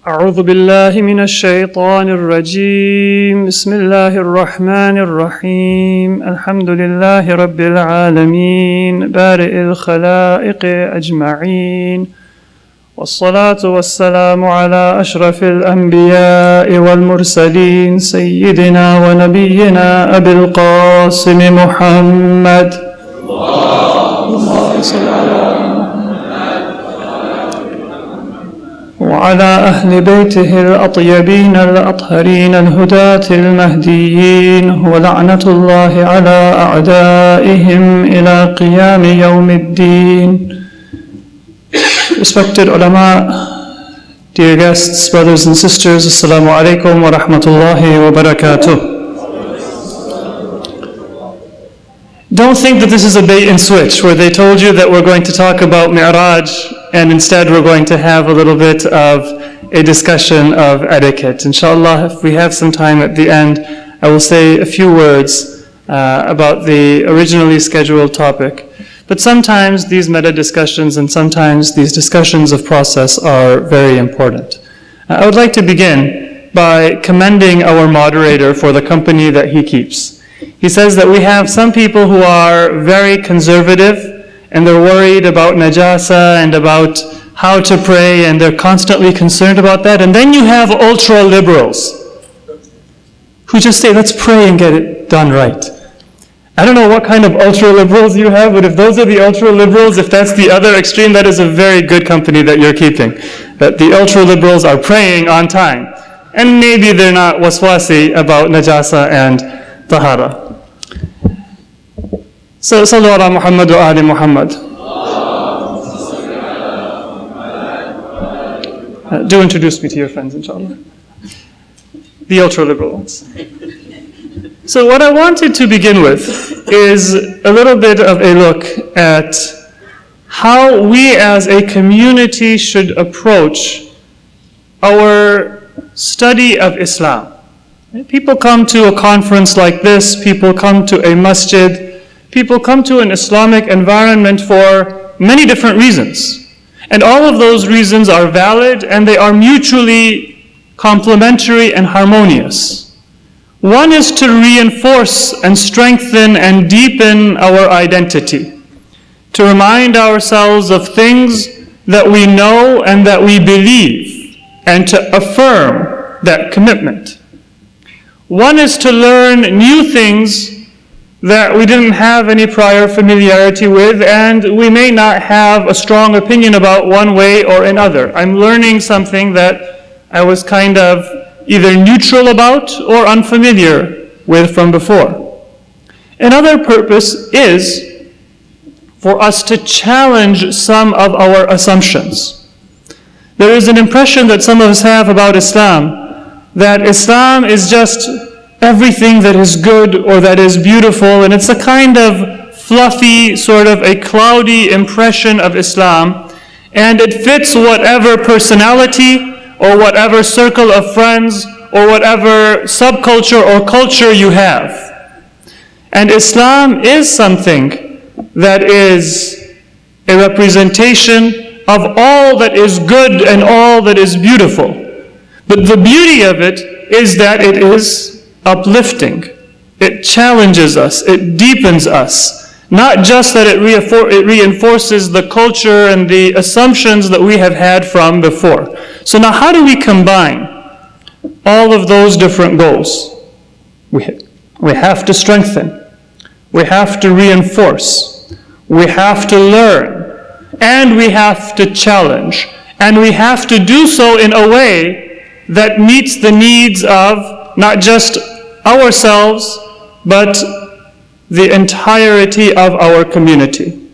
أعوذ بالله من الشيطان الرجيم بسم الله الرحمن الرحيم الحمد لله رب العالمين بارئ الخلائق أجمعين والصلاة والسلام على أشرف الأنبياء والمرسلين سيدنا ونبينا أبي القاسم محمد اللهم صل على وعلى أهل بيته الأطيبين الأطهرين الهداة المهديين ولعنة الله على أعدائهم إلى قيام يوم الدين. Respected ulama, dear guests, brothers and sisters, Assalamu alaikum wa rahmatullahi wa barakatuh. Don't think that this is a bait and switch where they told you that we're going to talk about Mi'raj and instead we're going to have a little bit of a discussion of etiquette. Inshallah, if we have some time at the end, I will say a few words about the originally scheduled topic. But sometimes these meta discussions and sometimes these discussions of process are very important. I would like to begin by commending our moderator for the company that he keeps. He says that we have some people who are very conservative and they're worried about najasa and about how to pray and they're constantly concerned about that. And then you have ultra-liberals who just say, let's pray and get it done right. I don't know what kind of ultra-liberals you have, but if those are the ultra-liberals, if that's the other extreme, that is a very good company that you're keeping. That the ultra-liberals are praying on time. And maybe they're not waswasi about najasa and tahara. So, sallu ala Muhammad wa ali Muhammad. Do introduce me to your friends, inshallah. The ultra-liberal ones. So what I wanted to begin with is a little bit of a look at how we as a community should approach our study of Islam. People come to a conference like this, people come to a masjid, people come to an Islamic environment for many different reasons. And all of those reasons are valid and they are mutually complementary and harmonious. One is to reinforce and strengthen and deepen our identity, to remind ourselves of things that we know and that we believe, and to affirm that commitment. One is to learn new things that we didn't have any prior familiarity with, and we may not have a strong opinion about one way or another. I'm learning something that I was kind of either neutral about or unfamiliar with from before. Another purpose is for us to challenge some of our assumptions. There is an impression that some of us have about Islam, that Islam is just everything that is good or that is beautiful, and it's a kind of fluffy, sort of a cloudy impression of Islam, and it fits whatever personality or whatever circle of friends or whatever subculture or culture you have. And Islam is something that is a representation of all that is good and all that is beautiful. But the beauty of it is that it is uplifting. It challenges us, it deepens us. Not just that it reinforces the culture and the assumptions that we have had from before. So now how do we combine all of those different goals? We have to strengthen, we have to reinforce, we have to learn, and we have to challenge. And we have to do so in a way that meets the needs of not just ourselves, but the entirety of our community.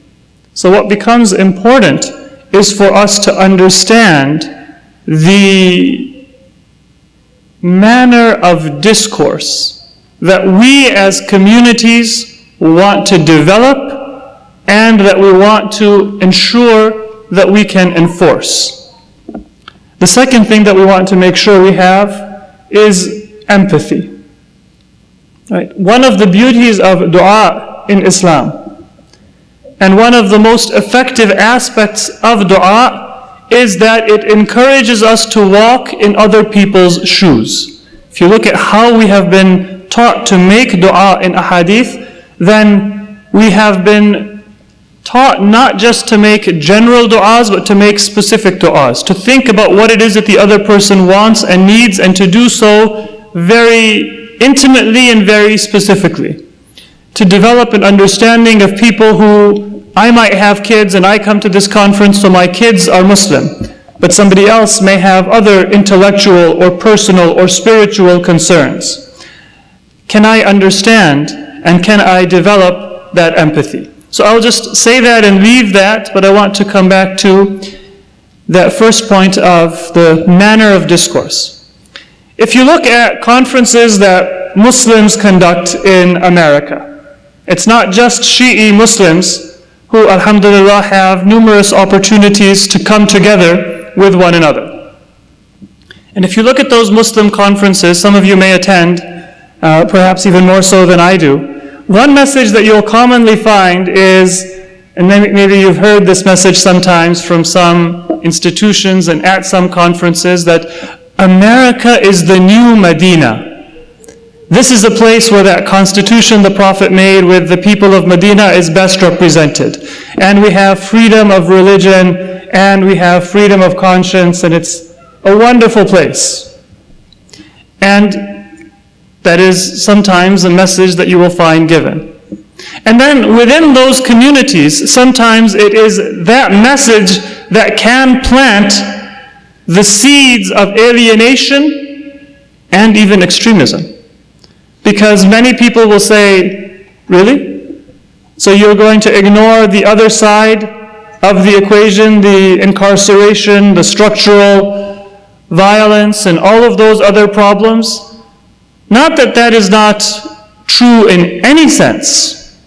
So what becomes important is for us to understand the manner of discourse that we as communities want to develop and that we want to ensure that we can enforce. The second thing that we want to make sure we have is empathy. Right? One of the beauties of dua in Islam, and one of the most effective aspects of dua, is that it encourages us to walk in other people's shoes. If you look at how we have been taught to make dua in a hadith, then we have been taught not just to make general du'as, but to make specific du'as, to think about what it is that the other person wants and needs, and to do so very intimately and very specifically. To develop an understanding of people who, I might have kids and I come to this conference so my kids are Muslim, but somebody else may have other intellectual or personal or spiritual concerns. Can I understand and can I develop that empathy? So I'll just say that and leave that, but I want to come back to that first point of the manner of discourse. If you look at conferences that Muslims conduct in America, it's not just Shi'i Muslims who, alhamdulillah, have numerous opportunities to come together with one another. And if you look at those Muslim conferences, some of you may attend, perhaps even more so than I do, one message that you'll commonly find is, and maybe you've heard this message sometimes from some institutions and at some conferences, that America is the new Medina. This is the place where that constitution the Prophet made with the people of Medina is best represented. And we have freedom of religion, and we have freedom of conscience, and it's a wonderful place. And that is sometimes a message that you will find given. And then within those communities, sometimes it is that message that can plant the seeds of alienation and even extremism. Because many people will say, really? So you're going to ignore the other side of the equation, the incarceration, the structural violence, and all of those other problems? Not that that is not true in any sense,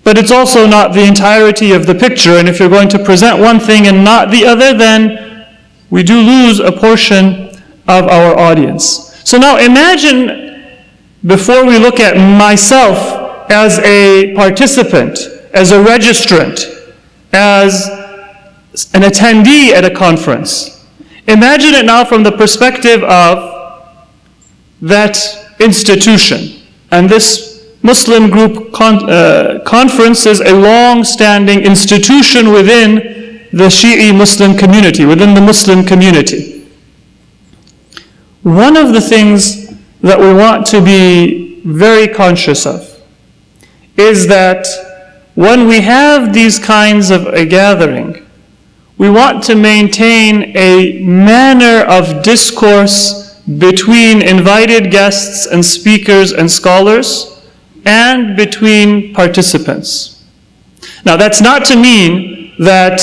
but it's also not the entirety of the picture. And if you're going to present one thing and not the other, then we do lose a portion of our audience. So now imagine, before we look at myself as a participant, as a registrant, as an attendee at a conference, imagine it now from the perspective of that institution. And this Muslim group conference is a long-standing institution within the Shi'i Muslim community, within the Muslim community. One of the things that we want to be very conscious of is that when we have these kinds of a gathering, we want to maintain a manner of discourse between invited guests and speakers and scholars, and between participants. Now that's not to mean that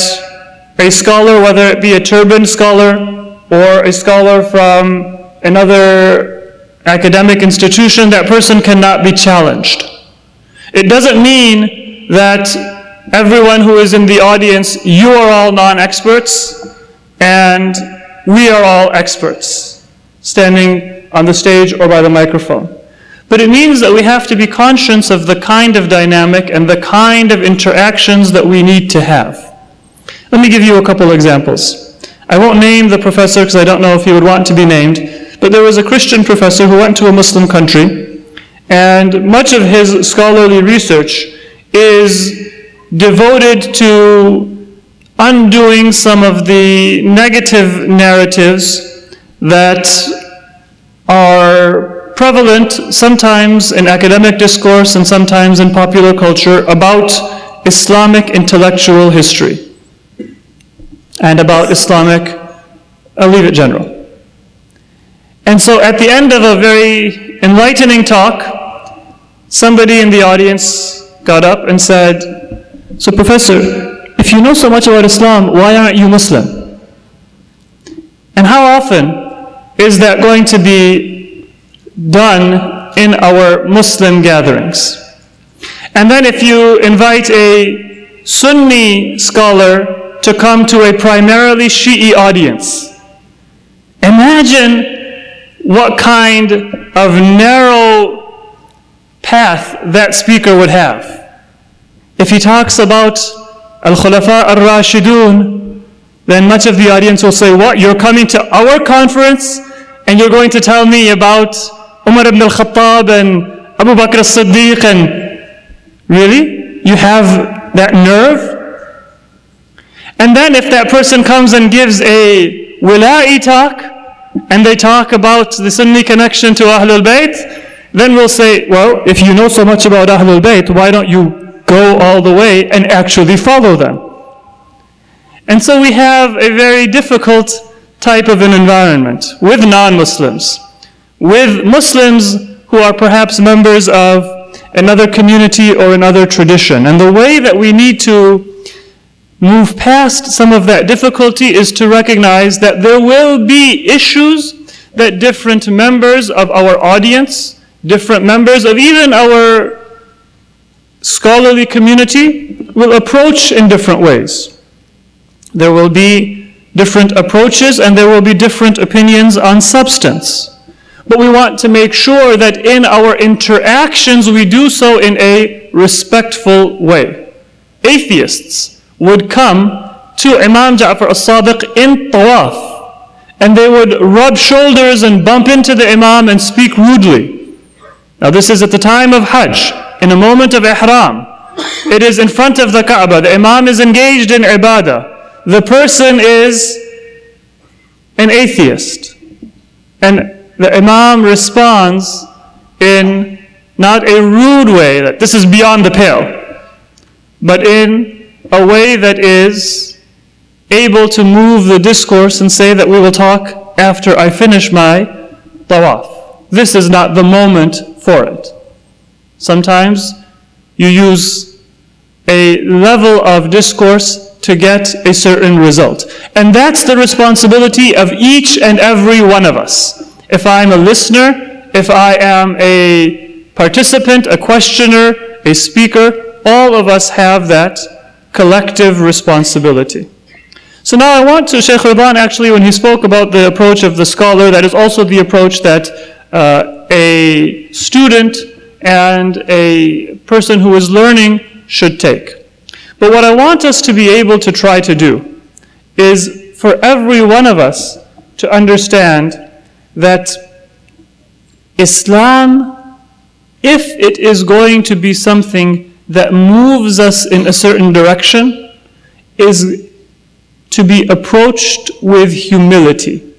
a scholar, whether it be a turbaned scholar or a scholar from another academic institution, that person cannot be challenged. It doesn't mean that everyone who is in the audience, you are all non-experts and we are all experts, standing on the stage or by the microphone. But it means that we have to be conscious of the kind of dynamic and the kind of interactions that we need to have. Let me give you a couple examples. I won't name the professor because I don't know if he would want to be named, but there was a Christian professor who went to a Muslim country, and much of his scholarly research is devoted to undoing some of the negative narratives that are prevalent sometimes in academic discourse and sometimes in popular culture about Islamic intellectual history and about Islamic, I'll leave it general. And so at the end of a very enlightening talk, somebody in the audience got up and said, "So Professor, if you know so much about Islam, why aren't you Muslim?" And how often is that going to be done in our Muslim gatherings? And then if you invite a Sunni scholar to come to a primarily Shi'i audience, imagine what kind of narrow path that speaker would have. If he talks about Al-Khulafa al-Rashidun, then much of the audience will say, what, you're coming to our conference and you're going to tell me about Umar ibn al-Khattab and Abu Bakr as-Siddiq, and really? You have that nerve? And then if that person comes and gives a wila'i talk, and they talk about the Sunni connection to Ahlul Bayt, then we'll say, well, if you know so much about Ahlul Bayt, why don't you go all the way and actually follow them? And so we have a very difficult type of an environment with non-Muslims, with Muslims who are perhaps members of another community or another tradition. And the way that we need to move past some of that difficulty is to recognize that there will be issues that different members of our audience, different members of even our scholarly community will approach in different ways. There will be different approaches and there will be different opinions on substance. But we want to make sure that in our interactions we do so in a respectful way. Atheists would come to Imam Ja'far as-Sadiq in tawaf, and they would rub shoulders and bump into the Imam and speak rudely. Now this is at the time of Hajj, in a moment of Ihram. It is in front of the Kaaba. The Imam is engaged in ibadah. The person is an atheist. And the Imam responds in not a rude way, that this is beyond the pale, but in a way that is able to move the discourse and say that we will talk after I finish my tawaf. This is not the moment for it. Sometimes you use a level of discourse to get a certain result. And that's the responsibility of each and every one of us. If I'm a listener, if I am a participant, a questioner, a speaker, all of us have that collective responsibility. So now I want to, Shaykh Ridwan actually, when he spoke about the approach of the scholar, that is also the approach that a student and a person who is learning should take. But what I want us to be able to try to do is for every one of us to understand that Islam, if it is going to be something that moves us in a certain direction, is to be approached with humility.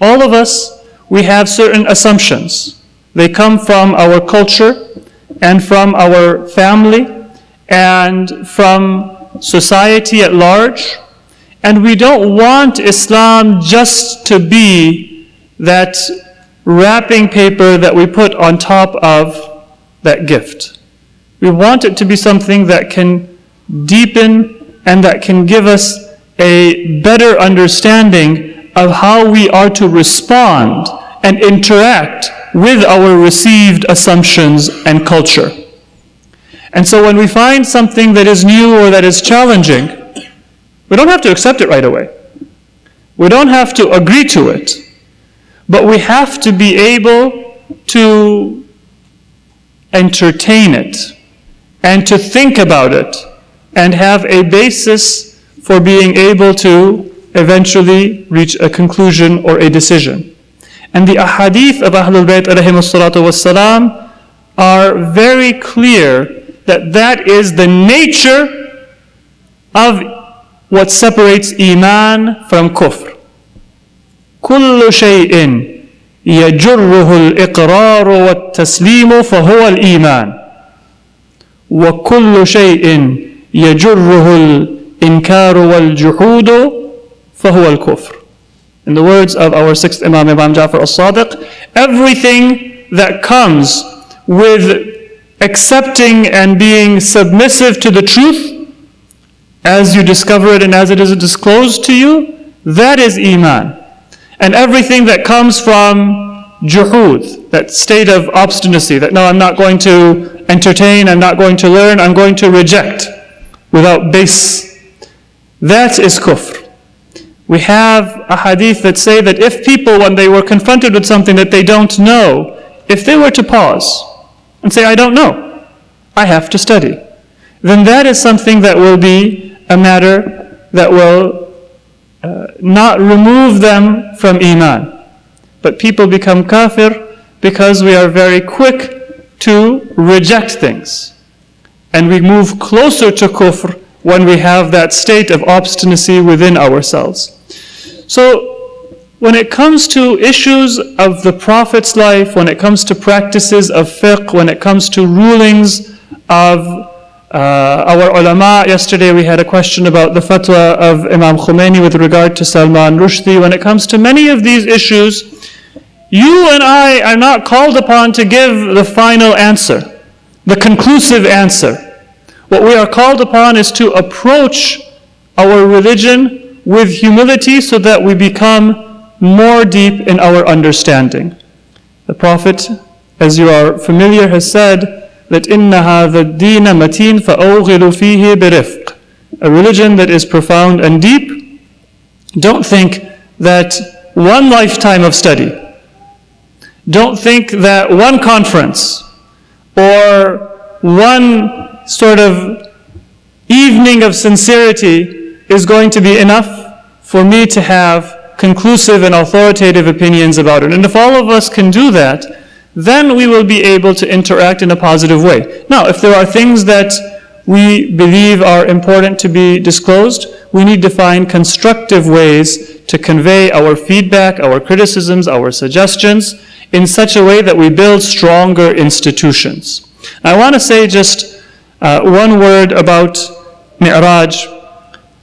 All of us, we have certain assumptions. They come from our culture and from our family and from society at large. And we don't want Islam just to be that wrapping paper that we put on top of that gift. We want it to be something that can deepen and that can give us a better understanding of how we are to respond and interact with our received assumptions and culture. And so when we find something that is new or that is challenging, we don't have to accept it right away. We don't have to agree to it. But we have to be able to entertain it and to think about it and have a basis for being able to eventually reach a conclusion or a decision. And the ahadith of Ahlul Bayt alayhimus salatu wassalam are very clear that that is the nature of what separates iman from kufr. كل شيء يجره الإقرار والتسليم فهو الإيمان وكل شيء يجره الإنكار والجحود فهو الكفر. In the words of our sixth Imam, Imam Ja'far as-Sadiq, everything that comes with accepting and being submissive to the truth as you discover it and as it is disclosed to you, that is iman. And everything that comes from juhud, that state of obstinacy, that no, I'm not going to entertain, I'm not going to learn, I'm going to reject without base, that is kufr. We have a hadith that say that if people, when they were confronted with something that they don't know, if they were to pause and say, I don't know, I have to study, then that is something that will be a matter that will not remove them from Iman. But people become kafir because we are very quick to reject things. And we move closer to kufr when we have that state of obstinacy within ourselves. So, when it comes to issues of the Prophet's life, when it comes to practices of fiqh, when it comes to rulings of our ulama, yesterday we had a question about the fatwa of Imam Khomeini with regard to Salman Rushdie. When it comes to many of these issues, you and I are not called upon to give the final answer, the conclusive answer. What we are called upon is to approach our religion with humility so that we become more deep in our understanding. The Prophet, as you are familiar, has said that إِنَّ هَذَا الدِّينَ مَتِينٌ فَأَوْغِلُ فِيهِ بِرِفْقٍ. A religion that is profound and deep. Don't think that one lifetime of study, don't think that one conference or one sort of evening of sincerity is going to be enough for me to have conclusive and authoritative opinions about it. And if all of us can do that, then we will be able to interact in a positive way. Now, if there are things that we believe are important to be disclosed, we need to find constructive ways to convey our feedback, our criticisms, our suggestions in such a way that we build stronger institutions. I want to say just one word about Mi'raj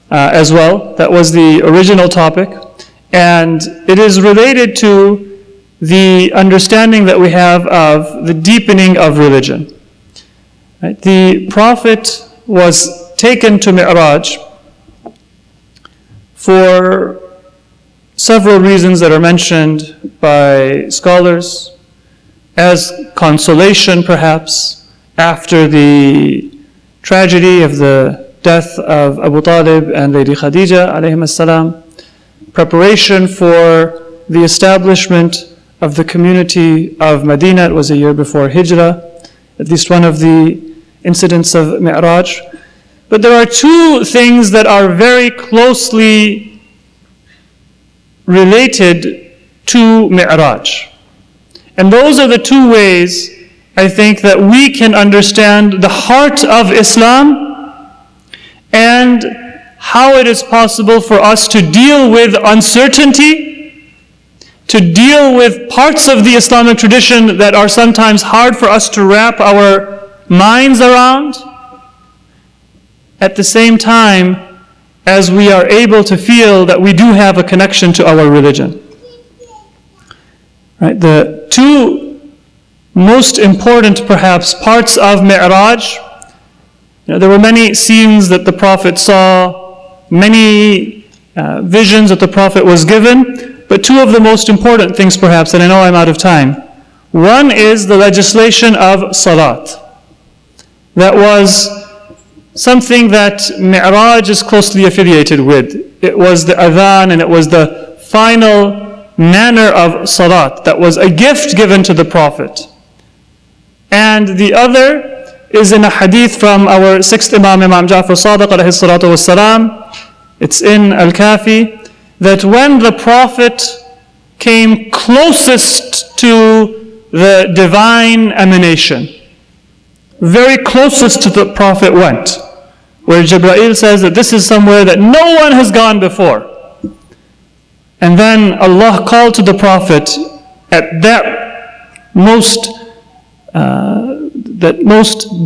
as well. That was the original topic. And it is related to the understanding that we have of the deepening of religion. Right? The Prophet was taken to Mi'raj for several reasons that are mentioned by scholars, as consolation perhaps after the tragedy of the death of Abu Talib and Lady Khadija alayhim as-salam, preparation for the establishment of the community of Medina. It was a year before Hijrah, at least one of the incidents of Mi'raj. But there are two things that are very closely related to Mi'raj. And those are the two ways, I think, that we can understand the heart of Islam and how it is possible for us to deal with uncertainty, to deal with parts of the Islamic tradition that are sometimes hard for us to wrap our minds around, at the same time as we are able to feel that we do have a connection to our religion. Right? The two most important, perhaps, parts of Mi'raj, there were many scenes that the Prophet saw, many visions that the Prophet was given, but two of the most important things perhaps, and I know I'm out of time. One is the legislation of Salat. That was something that Mi'raj is closely affiliated with. It was the adhan and it was the final manner of Salat that was a gift given to the Prophet. And the other is in a hadith from our sixth Imam, Imam Ja'far Sadiq alayhi salatu wassalam. It's in Al-Kafi, that when the Prophet came closest to the divine emanation, very closest to the Prophet went, where Jibreel says that this is somewhere that no one has gone before. And then Allah called to the Prophet at that most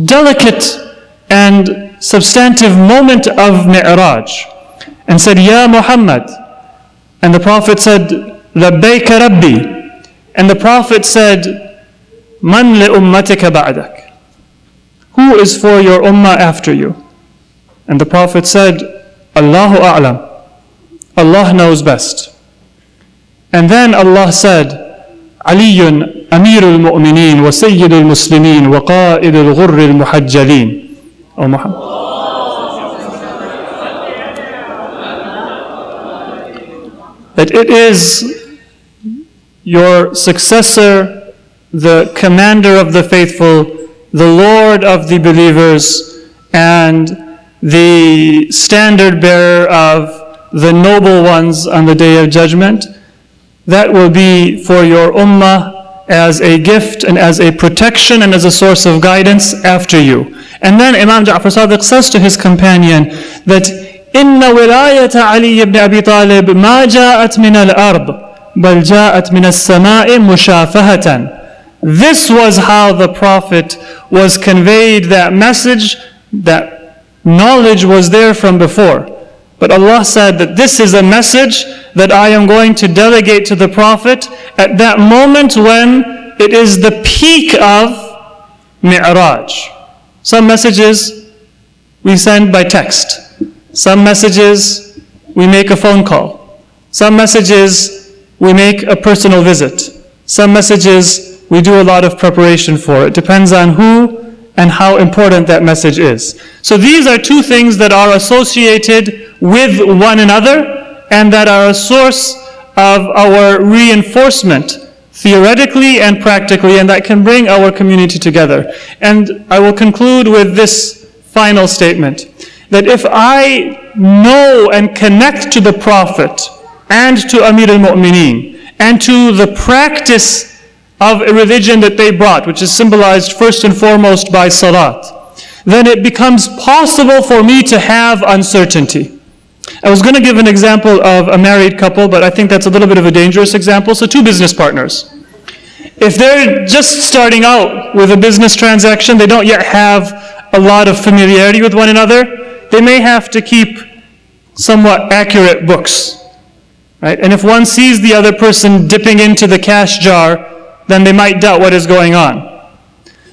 delicate and substantive moment of Mi'raj, and said, Ya Muhammad. And the Prophet said, Labbayka Rabbi. And the Prophet said, Man li ummatika ba'dak. Who is for your ummah after you? And the Prophet said, Allahu a'lam. Allah knows best. And then Allah said, Aliyun Amirul Mu'mineen wa Sayyidul Muslimin wa Qa'idul Ghurril Muhajjalin. O Muhammad. That it is your successor, the commander of the faithful, the Lord of the believers, and the standard bearer of the noble ones on the Day of Judgment. That will be for your ummah as a gift and as a protection and as a source of guidance after you. And then Imam Ja'far Sadiq says to his companion that إِنَّ وِلَايَةَ عَلِيِّ بْنِ أَبِي طَالِبٍ مَا جَاءَتْ مِنَ الْأَرْضِ بَلْ جَاءَتْ مِنَ السَّمَاءِ مُشَافَهَةً. This was how the Prophet was conveyed that message, that knowledge was there from before. But Allah said that this is a message that I am going to delegate to the Prophet at that moment when it is the peak of Mi'raj. Some messages we send by text. Some messages we make a phone call. Some messages we make a personal visit. Some messages we do a lot of preparation for. It depends on who and how important that message is. So these are two things that are associated with one another and that are a source of our reinforcement theoretically and practically, and that can bring our community together. And I will conclude with this final statement, that if I know and connect to the Prophet and to Amir al-Mu'mineen and to the practice of a religion that they brought, which is symbolized first and foremost by salat, then it becomes possible for me to have uncertainty. I was going to give an example of a married couple, but I think that's a little bit of a dangerous example. So two business partners. If they're just starting out with a business transaction, they don't yet have a lot of familiarity with one another, they may have to keep somewhat accurate books, right? And if one sees the other person dipping into the cash jar, then they might doubt what is going on.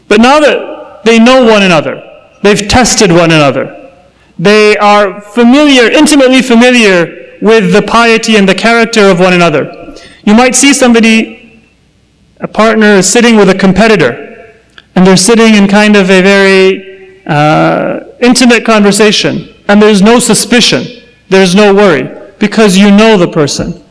But now that they know one another, they've tested one another, they are familiar, intimately familiar with the piety and the character of one another. You might see somebody, a partner is sitting with a competitor, and they're sitting in kind of a very intimate conversation, and there's no suspicion, there's no worry, because you know the person.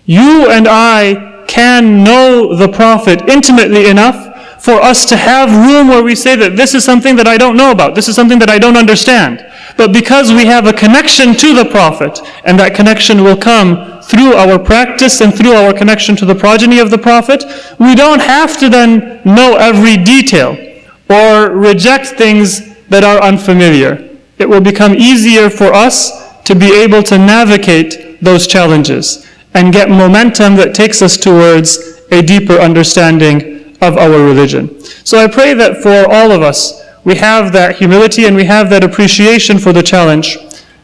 You and I can know the Prophet intimately enough for us to have room where we say that this is something that I don't know about, this is something that I don't understand. But because we have a connection to the Prophet, and that connection will come through our practice and through our connection to the progeny of the Prophet, we don't have to then know every detail or reject things that are unfamiliar. It will become easier for us to be able to navigate those challenges and get momentum that takes us towards a deeper understanding of our religion. So I pray that for all of us, we have that humility and we have that appreciation for the challenge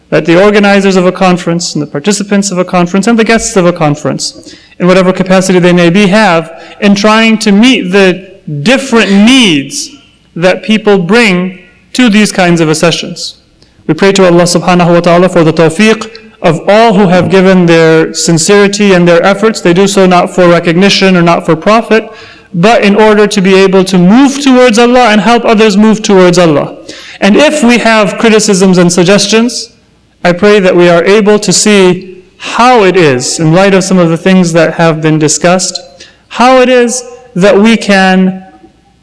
that the organizers of a conference and the participants of a conference and the guests of a conference, in whatever capacity they may be, have in trying to meet the different needs that people bring to these kinds of sessions. We pray to Allah subhanahu wa ta'ala for the tawfiq of all who have given their sincerity and their efforts. They do so not for recognition or not for profit, but in order to be able to move towards Allah and help others move towards Allah. And if we have criticisms and suggestions, I pray that we are able to see how it is, in light of some of the things that have been discussed, how it is that we can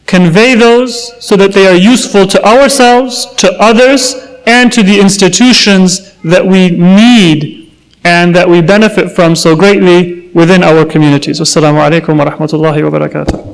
convey those so that they are useful to ourselves, to others, and to the institutions that we need and that we benefit from so greatly within our communities. Wassalamu alaikum wa rahmatullahi wa barakatuh.